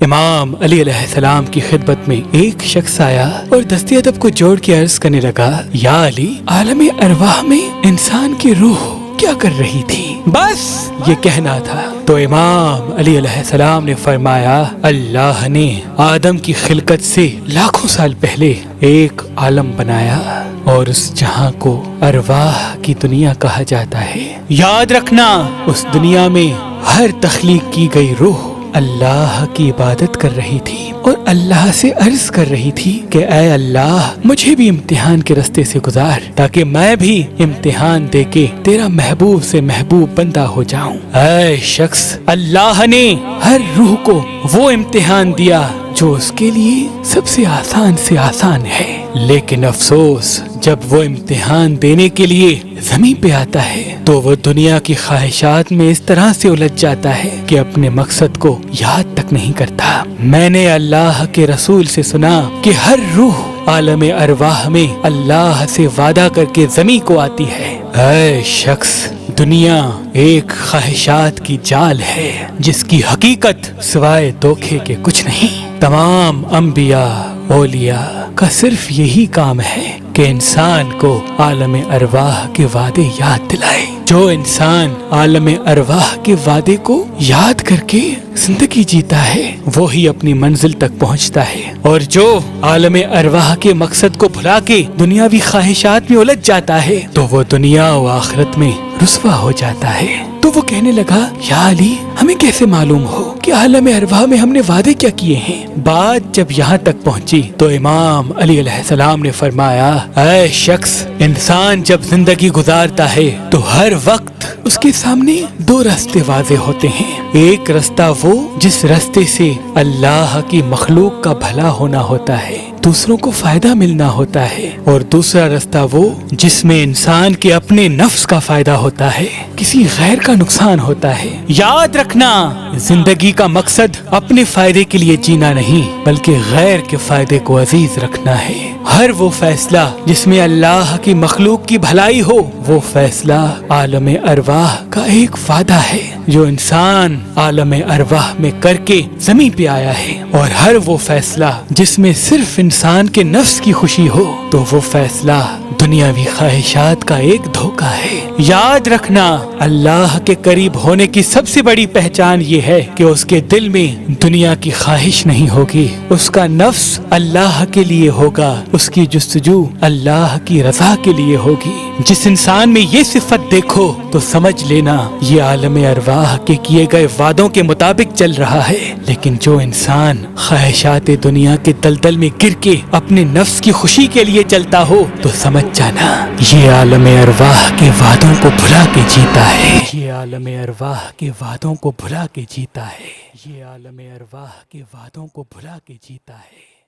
امام علی علیہ السلام کی خدمت میں ایک شخص آیا اور دستی ادب کو جوڑ کے عرض کرنے لگا، یا علی، عالم ارواح میں انسان کی روح کیا کر رہی تھی؟ بس یہ کہنا تھا۔ تو امام علی علیہ السلام نے فرمایا، اللہ نے آدم کی خلقت سے لاکھوں سال پہلے ایک عالم بنایا اور اس جہاں کو ارواح کی دنیا کہا جاتا ہے۔ یاد رکھنا، اس دنیا میں ہر تخلیق کی گئی روح اللہ کی عبادت کر رہی تھی اور اللہ سے عرض کر رہی تھی کہ اے اللہ، مجھے بھی امتحان کے رستے سے گزار تاکہ میں بھی امتحان دے کے تیرا محبوب سے محبوب بندہ ہو جاؤں۔ اے شخص، اللہ نے ہر روح کو وہ امتحان دیا جو اس کے لیے سب سے آسان ہے، لیکن افسوس، جب وہ امتحان دینے کے لیے زمین پہ آتا ہے تو وہ دنیا کی خواہشات میں اس طرح سے الجھ جاتا ہے کہ اپنے مقصد کو یاد تک نہیں کرتا۔ میں نے اللہ کے رسول سے سنا کہ ہر روح عالم ارواح میں اللہ سے وعدہ کر کے زمین کو آتی ہے۔ اے شخص، دنیا ایک خواہشات کی جال ہے جس کی حقیقت سوائے دھوکے کے کچھ نہیں۔ تمام انبیاء اولیاء کا صرف یہی کام ہے کہ انسان کو عالم ارواح کے وعدے یاد دلائے۔ جو انسان عالم ارواح کے وعدے کو یاد کر کے زندگی جیتا ہے وہی اپنی منزل تک پہنچتا ہے، اور جو عالم ارواح کے مقصد کو بھلا کے دنیاوی خواہشات میں الجھ جاتا ہے تو وہ دنیا و آخرت میں رسوا ہو جاتا ہے۔ تو وہ کہنے لگا، یا علی، ہمیں کیسے معلوم ہو کہ عالم ارواح میں ہم نے وعدے کیا کیے ہیں؟ بات جب یہاں تک پہنچی تو امام علی علیہ السلام نے فرمایا، اے شخص، انسان جب زندگی گزارتا ہے تو ہر وقت اس کے سامنے دو راستے واضح ہوتے ہیں۔ ایک رستہ وہ جس راستے سے اللہ کی مخلوق کا بھلا ہونا ہوتا ہے، دوسروں کو فائدہ ملنا ہوتا ہے، اور دوسرا راستہ وہ جس میں انسان کے اپنے نفس کا فائدہ ہوتا ہے، کسی غیر کا نقصان ہوتا ہے۔ یاد رکھنا، زندگی کا مقصد اپنے فائدے کے لیے جینا نہیں بلکہ غیر کے فائدے کو عزیز رکھنا ہے۔ ہر وہ فیصلہ جس میں اللہ کی مخلوق کی بھلائی ہو، وہ فیصلہ عالم ارواح کا ایک وعدہ ہے جو انسان عالم ارواح میں کر کے زمین پہ آیا ہے، اور ہر وہ فیصلہ جس میں صرف انسان کے نفس کی خوشی ہو تو وہ فیصلہ دنیاوی خواہشات کا ایک دھوکہ ہے۔ یاد رکھنا، اللہ کے قریب ہونے کی سب سے بڑی پہچان یہ ہے کہ اس کے دل میں دنیا کی خواہش نہیں ہوگی، اس کا نفس اللہ کے لیے ہوگا، اس کی جستجو اللہ کی رضا کے لیے ہوگی۔ جس انسان میں یہ صفت دیکھو تو سمجھ لینا یہ عالم ارواح کے کیے گئے وعدوں کے مطابق چل رہا ہے، لیکن جو انسان خواہشات دنیا کے دلدل میں گر کے اپنے نفس کی خوشی کے لیے چلتا ہو تو سمجھ جانا یہ عالم ارواح کے وعدوں کو بھلا کے جیتا ہے، یہ عالم ارواح کے وعدوں کو بھلا کے جیتا ہے، یہ عالم ارواح کے وعدوں کو بھلا کے جیتا ہے۔